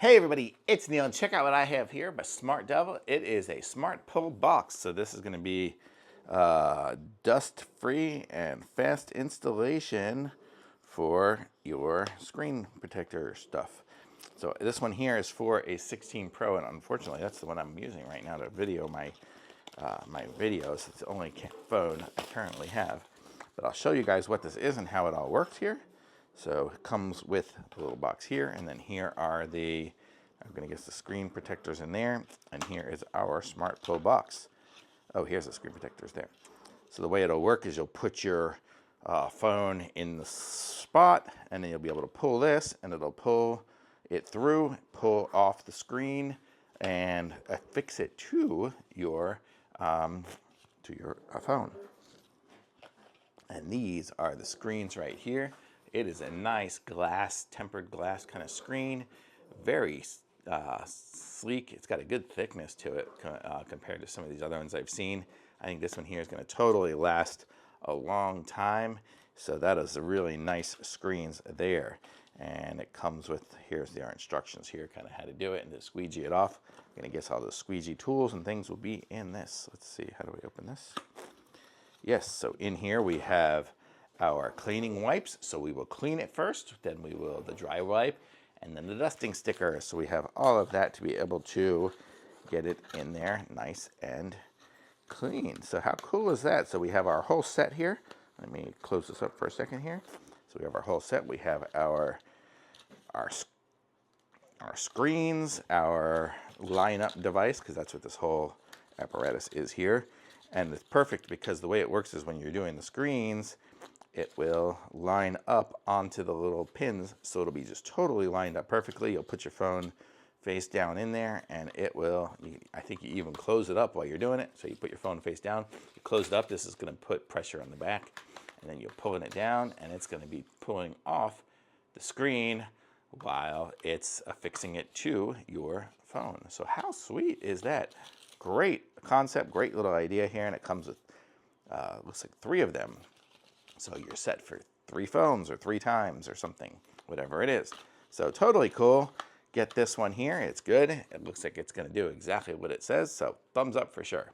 Hey everybody, it's Neil, and check out what I have here by SmartDEVIL. It is a SmartPull box. So this is going to be dust-free and fast installation for your screen protector stuff. So this one here is for a 16 Pro, and unfortunately that's the one I'm using right now to video my videos. It's the only phone I currently have. But I'll show you guys what this is and how it all works here. So it comes with a little box here, and then here are the, I'm going to guess the screen protectors in there, and here is our SmartPull box. Oh, here's the screen protectors there. So the way it'll work is you'll put your phone in the spot, and then you'll be able to pull this, and it'll pull it through, pull off the screen, and affix it to your phone. And these are the screens right here. It is a nice glass, tempered glass kind of screen. Very sleek. It's got a good thickness to it compared to some of these other ones I've seen. I think this one here is going to totally last a long time. So that is a really nice screens there. And it comes with, here's our instructions here, kind of how to do it and to squeegee it off. I'm going to guess all the squeegee tools and things will be in this. Let's see, how do we open this? Yes, so in here we have our cleaning wipes. So we will clean it first, then we will the dry wipe, and then the dusting sticker. So we have all of that to be able to get it in there nice and clean. So how cool is that? So we have our whole set here. Let me close this up for a second here. So we have our whole set. We have our screens, our line-up device, because that's what this whole apparatus is here. And it's perfect because the way it works is when you're doing the screens, it will line up onto the little pins, so it'll be just totally lined up perfectly. You'll put your phone face down in there, and it will, I think you even close it up while you're doing it. So you put your phone face down, you close it up, this is going to put pressure on the back, and then you're pulling it down, and it's going to be pulling off the screen while it's affixing it to your phone. So how sweet is that? Great concept, great little idea here, and it comes with, looks like 3 of them. So you're set for 3 phones or 3 times or something, whatever it is. So totally cool. Get this one here. It's good. It looks like it's going to do exactly what it says. So thumbs up for sure.